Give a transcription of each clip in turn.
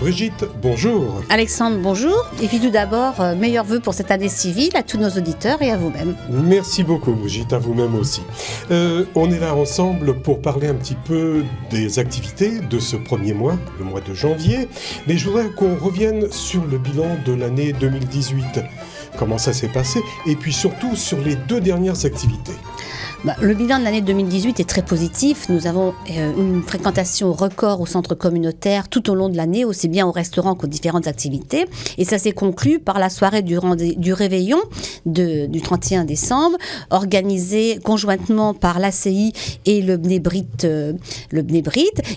Brigitte, bonjour. Alexandre, bonjour. Et puis tout d'abord, meilleurs vœux pour cette année civile à tous nos auditeurs et à vous-même. Merci beaucoup Brigitte, à vous-même aussi. On est là ensemble pour parler un petit peu des activités de ce premier mois, le mois de janvier. Mais je voudrais qu'on revienne sur le bilan de l'année 2018. Comment ça s'est passé? Et puis surtout sur les 2 dernières activités. Le bilan de l'année 2018 est très positif. Nous avons une fréquentation record au centre communautaire tout au long de l'année, aussi bien au restaurant qu'aux différentes activités. Et ça s'est conclu par la soirée du réveillon du 31 décembre, organisée conjointement par l'ACI et le Bnebrit.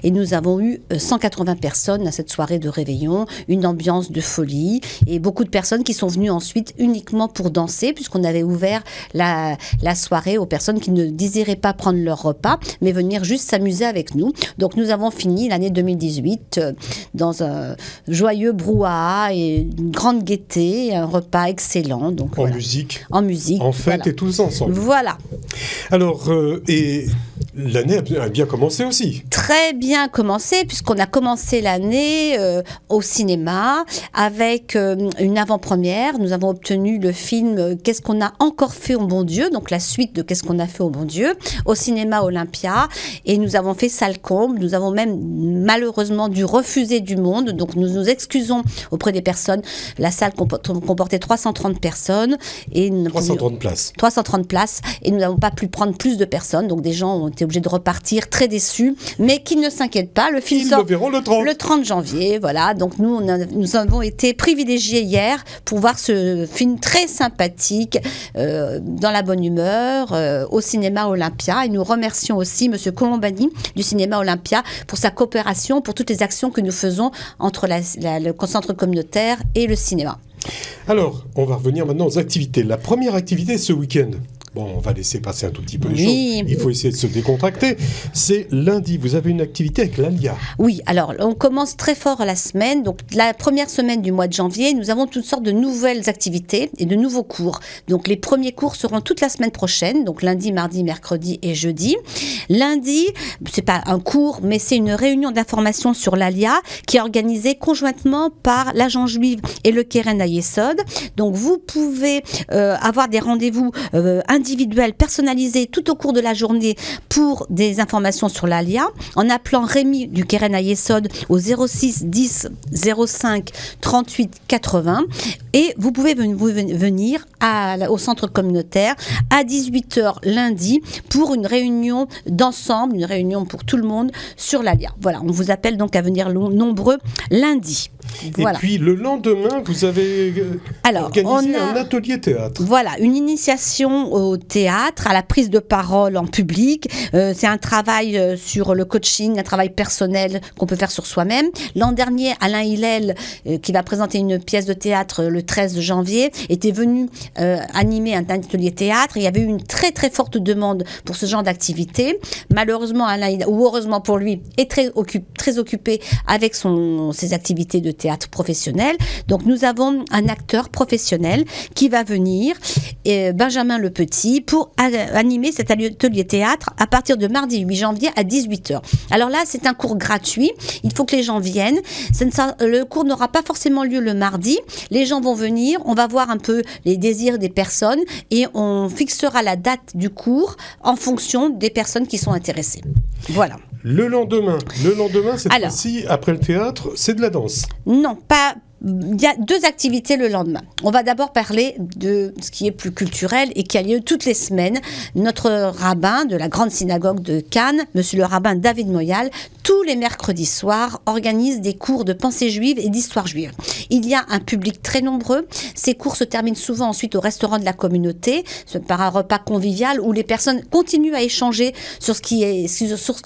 Et nous avons eu 180 personnes à cette soirée de réveillon, une ambiance de folie et beaucoup de personnes qui sont venues ensuite uniquement pour danser, puisqu'on avait ouvert la soirée aux personnes qui ne désiraient pas prendre leur repas, mais venir juste s'amuser avec nous. Donc nous avons fini l'année 2018 dans un joyeux brouhaha et une grande gaieté, un repas excellent. Donc, en musique. En musique. En fête, voilà. Et tous ensemble. Voilà. Alors, et l'année a bien commencé aussi. Très bien commencé, puisqu'on a commencé l'année au cinéma avec une avant-première. Nous avons obtenu le film Qu'est-ce qu'on a encore fait au bon Dieu, donc la suite de Qu'est-ce qu'on a fait au bon Dieu, au cinéma Olympia. Et nous avons fait salle comble. Nous avons même malheureusement dû refuser du monde. Donc nous nous excusons auprès des personnes. La salle comportait 330 personnes. Et 330 places. 330 places. Et nous n'avons pas pu prendre plus de personnes. Donc des gens ont été obligés de repartir très déçus. Mais qu'ils ne s'inquiètent pas. Le film sort le verront le 30 janvier. Voilà. Donc nous avons été privilégiés hier pour voir ce film très sympathique, dans la bonne humeur, au cinéma Olympia. Et nous remercions aussi M. Colombani du cinéma Olympia pour sa coopération, pour toutes les actions que nous faisons entre le centre communautaire et le cinéma. Alors, on va revenir maintenant aux activités. La première activité ce week-end. Bon, on va laisser passer un tout petit peu les choses. Il faut essayer de se décontracter. C'est lundi. Vous avez une activité avec l'ALIA. Oui, alors on commence très fort la semaine. Donc la première semaine du mois de janvier, nous avons toutes sortes de nouvelles activités et de nouveaux cours. Donc les premiers cours seront toute la semaine prochaine, donc lundi, mardi, mercredi et jeudi. Lundi, c'est pas un cours, mais c'est une réunion d'information sur l'ALIA qui est organisée conjointement par l'Agence juive et le Keren Hayesod. Donc vous pouvez avoir des rendez-vous individuels personnalisés tout au cours de la journée pour des informations sur l'ALIA en appelant Rémi du Keren Hayesod au 06 10 05 38 80 et vous pouvez venir au centre communautaire à 18h lundi pour une réunion d'ensemble, une réunion pour tout le monde sur l'ALIA. Voilà, on vous appelle donc à venir nombreux lundi. Voilà. Et puis le lendemain, vous avez organisé un atelier théâtre. Voilà, une initiation au théâtre, à la prise de parole en public. C'est un travail sur le coaching, un travail personnel qu'on peut faire sur soi-même. L'an dernier, Alain Hillel, qui va présenter une pièce de théâtre le 13 janvier, était venu animer un atelier théâtre. Il y avait eu une très très forte demande pour ce genre d'activité. Malheureusement, Alain Hillel, ou heureusement pour lui, est très occupé avec ses activités de théâtre professionnel. Donc nous avons un acteur professionnel qui va venir, Benjamin Le Petit, pour animer cet atelier théâtre à partir de mardi 8 janvier à 18h. Alors là, c'est un cours gratuit. Il faut que les gens viennent. Le cours n'aura pas forcément lieu le mardi. Les gens vont venir. On va voir un peu les désirs des personnes et on fixera la date du cours en fonction des personnes qui sont intéressées. Voilà. Le lendemain, cette fois-ci, après le théâtre, c'est de la danse. Non, pas. Il y a 2 activités le lendemain. On va d'abord parler de ce qui est plus culturel et qui a lieu toutes les semaines. Notre rabbin de la grande synagogue de Cannes, monsieur le rabbin David Moyal, tous les mercredis soirs, organise des cours de pensée juive et d'histoire juive. Il y a un public très nombreux. Ces cours se terminent souvent ensuite au restaurant de la communauté, par un repas convivial où les personnes continuent à échanger sur ce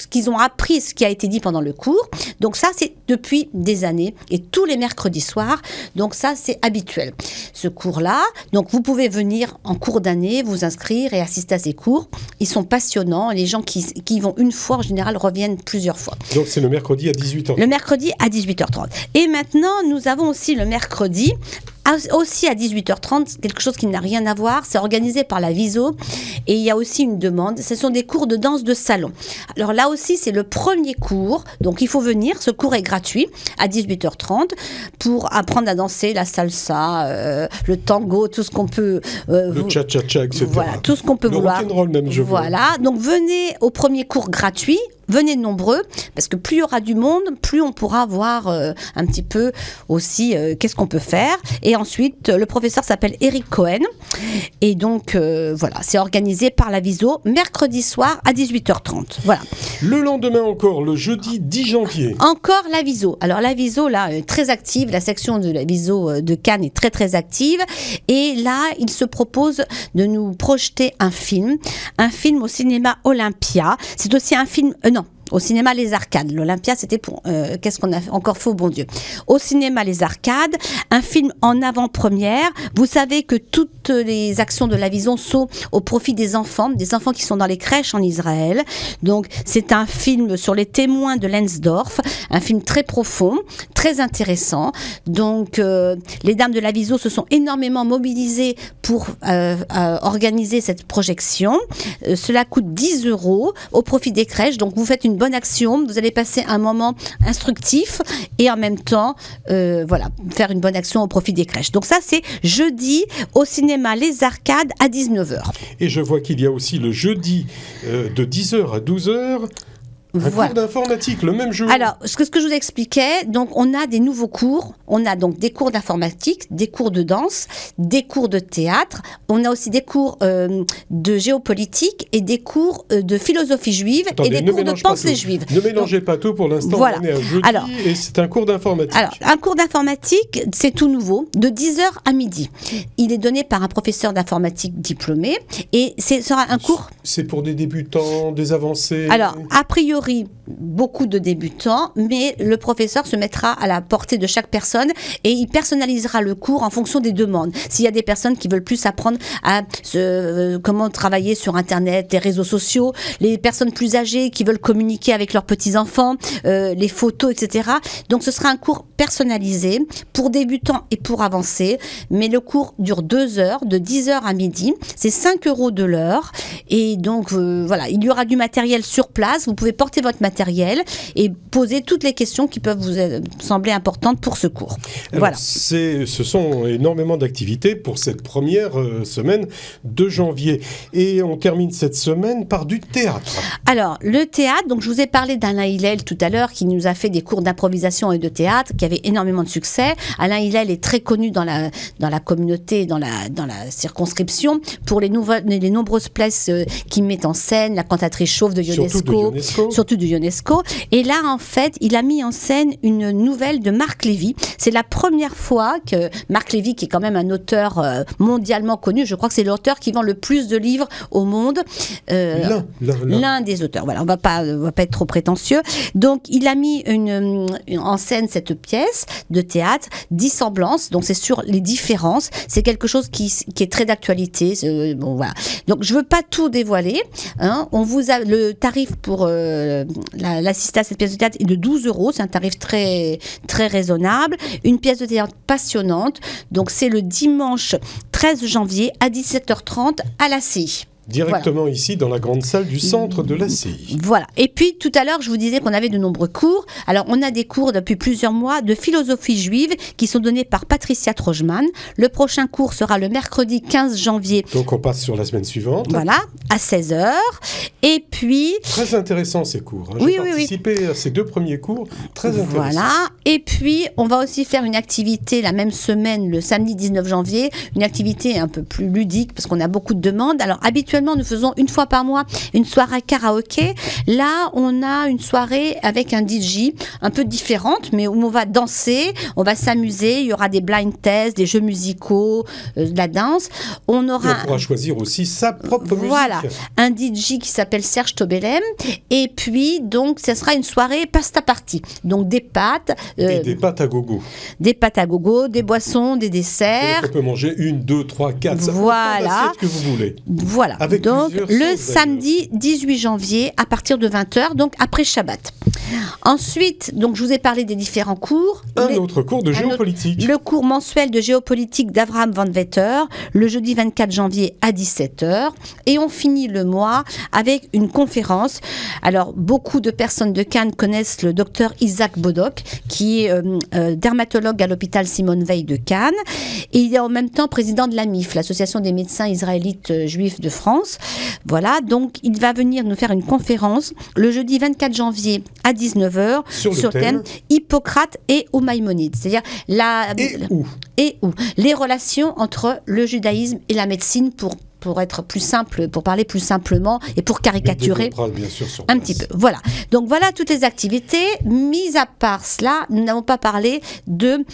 qu'ils ont appris, ce qui a été dit pendant le cours. Donc ça, c'est depuis des années et tous les mercredis soirs. Donc ça, c'est habituel. Ce cours-là, donc vous pouvez venir en cours d'année, vous inscrire et assister à ces cours. Ils sont passionnants. Les gens qui y vont une fois, en général, reviennent plusieurs fois. Donc c'est le mercredi à 18h30. Le mercredi à 18h30. Et maintenant, nous avons aussi le mercredi Aussi à 18h30, quelque chose qui n'a rien à voir, c'est organisé par la Viso et il y a aussi une demande, ce sont des cours de danse de salon. Alors là aussi, c'est le premier cours, donc il faut venir, ce cours est gratuit à 18h30 pour apprendre à danser la salsa, le tango, tout ce qu'on peut... le cha-cha-cha, etc. Voilà, tout ce qu'on peut vouloir. Le rock'n'roll même, je vois. Voilà, donc venez au premier cours gratuit. Venez nombreux, parce que plus il y aura du monde, plus on pourra voir un petit peu aussi qu'est-ce qu'on peut faire. Et ensuite, le professeur s'appelle Eric Cohen. Et donc, voilà, c'est organisé par la Viso, mercredi soir à 18h30. Voilà. Le lendemain encore, le jeudi 10 janvier. Encore la Viso. Alors la Viso, là, très active. La section de la Viso de Cannes est très, très active. Et là, il se propose de nous projeter un film au cinéma Olympia. C'est aussi un film... non. Au cinéma Les Arcades. L'Olympia, c'était pour... qu'est-ce qu'on a encore fait au bon Dieu? Au cinéma Les Arcades, un film en avant-première. Vous savez que toutes les actions de la Vision sont au profit des enfants qui sont dans les crèches en Israël. Donc, c'est un film sur les témoins de Lensdorf, un film très profond, très intéressant. Donc, les dames de la Vision se sont énormément mobilisées pour organiser cette projection. Cela coûte 10 € au profit des crèches. Donc, vous faites une bonne action, vous allez passer un moment instructif et en même temps, voilà, faire une bonne action au profit des crèches. Donc ça, c'est jeudi au cinéma Les Arcades à 19h. Et je vois qu'il y a aussi le jeudi de 10h à 12h. Un cours d'informatique, le même jour. Alors, ce que je vous expliquais, donc on a des nouveaux cours. On a donc des cours d'informatique, des cours de danse, des cours de théâtre. On a aussi des cours de géopolitique et des cours de philosophie juive. Attendez, et des cours de pensée juive. Ne mélangez pas tout pour l'instant. Voilà. On est un jeudi et c'est un cours d'informatique. Alors, un cours d'informatique, c'est tout nouveau, de 10h à midi. Il est donné par un professeur d'informatique diplômé et ce sera un cours... C'est pour des débutants, des avancés? Alors, a priori, beaucoup de débutants, mais le professeur se mettra à la portée de chaque personne et il personnalisera le cours en fonction des demandes. S'il y a des personnes qui veulent plus apprendre à comment travailler sur Internet, les réseaux sociaux, les personnes plus âgées qui veulent communiquer avec leurs petits-enfants, les photos, etc. Donc ce sera un cours personnalisé pour débutants et pour avancés, mais le cours dure 2 heures, de 10h à midi. C'est 5 € de l'heure et donc voilà, il y aura du matériel sur place. Vous pouvez porter votre matériel et poser toutes les questions qui peuvent vous sembler importantes pour ce cours. Alors, voilà. Ce sont énormément d'activités pour cette première semaine de janvier. Et on termine cette semaine par du théâtre. Alors, le théâtre, donc je vous ai parlé d'Alain Hillel tout à l'heure, qui nous a fait des cours d'improvisation et de théâtre, qui avait énormément de succès. Alain Hillel est très connu dans la communauté, dans la circonscription, pour les nombreuses pièces qu'il met en scène, la cantatrice chauve de Ionesco. Surtout du Ionesco. Et là, en fait, il a mis en scène une nouvelle de Marc Lévy. C'est la première fois que Marc Lévy, qui est quand même un auteur mondialement connu, je crois que c'est l'auteur qui vend le plus de livres au monde. L'un des auteurs. Voilà, on va pas être trop prétentieux. Donc, il a mis en scène cette pièce de théâtre, Dissemblance. Donc, c'est sur les différences. C'est quelque chose qui est très d'actualité. Bon, voilà. Donc, je veux pas tout dévoiler. Hein. On vous a le tarif pour l'assister à cette pièce de théâtre est de 12 €. C'est un tarif très, très raisonnable. Une pièce de théâtre passionnante. Donc, c'est le dimanche 13 janvier à 17h30 à la CI. Directement voilà. Ici, dans la grande salle du centre de la CI. Voilà. Et puis, tout à l'heure, je vous disais qu'on avait de nombreux cours. Alors, on a des cours depuis plusieurs mois de philosophie juive qui sont donnés par Patricia Trojman. Le prochain cours sera le mercredi 15 janvier. Donc, on passe sur la semaine suivante. Voilà, à 16h. Et puis... Très intéressant, ces cours. Hein. J'ai participé à ces 2 premiers cours. Très intéressant. Voilà. Et puis, on va aussi faire une activité la même semaine, le samedi 19 janvier. Une activité un peu plus ludique parce qu'on a beaucoup de demandes. Alors, habituellement, nous faisons une fois par mois une soirée karaoké. Là, on a une soirée avec un DJ un peu différente, mais où on va danser, on va s'amuser. Il y aura des blind tests, des jeux musicaux, de la danse. On pourra choisir aussi sa propre musique. Voilà, un DJ qui s'appelle Serge Tobelem. Et puis, donc, ce sera une soirée pasta party. Donc, des pâtes. Et des pâtes à gogo. Des pâtes à gogo, des boissons, des desserts. Et on peut manger 1, 2, 3, 4, voilà. que vous voulez. Voilà. Avec donc plusieurs le choses, samedi 18 janvier à partir de 20h, donc après Shabbat. Ensuite, donc je vous ai parlé des différents cours. Un autre cours de géopolitique. Le cours mensuel de géopolitique d'Avraham Van Vetter, le jeudi 24 janvier à 17h. Et on finit le mois avec une conférence. Alors, beaucoup de personnes de Cannes connaissent le docteur Isaac Bodok, qui est dermatologue à l'hôpital Simone Veil de Cannes. Et il est en même temps président de l'AMIF, l'Association des médecins israélites juifs de France. Voilà, donc il va venir nous faire une conférence le jeudi 24 janvier à 19h sur le thème Hippocrate et ou Maïmonide. C'est-à-dire les relations entre le judaïsme et la médecine pour être plus simple, pour parler plus simplement et pour caricaturer bien sûr, un petit peu. Voilà. Donc voilà toutes les activités. Mis à part cela, nous n'avons pas parlé de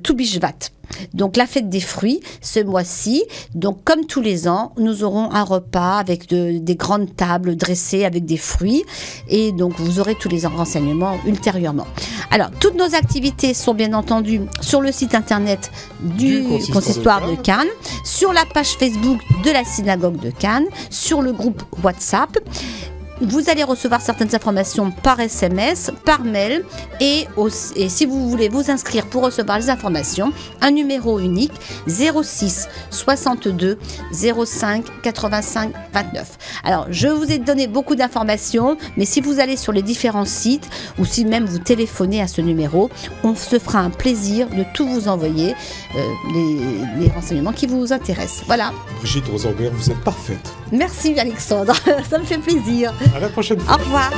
Tu Bishvat. Donc la fête des fruits, ce mois-ci, donc comme tous les ans, nous aurons un repas avec des grandes tables dressées avec des fruits et donc vous aurez tous les renseignements ultérieurement. Alors toutes nos activités sont bien entendu sur le site internet du Consistoire de Cannes, sur la page Facebook de la synagogue de Cannes, sur le groupe WhatsApp. Vous allez recevoir certaines informations par SMS, par mail et si vous voulez vous inscrire pour recevoir les informations, un numéro unique 06 62 05 85 29. Alors, je vous ai donné beaucoup d'informations, mais si vous allez sur les différents sites ou si même vous téléphonez à ce numéro, on se fera un plaisir de tout vous envoyer les renseignements qui vous intéressent. Voilà. Brigitte Rosenberg, vous êtes parfaite. Merci Alexandre, ça me fait plaisir. À la prochaine fois. Au revoir.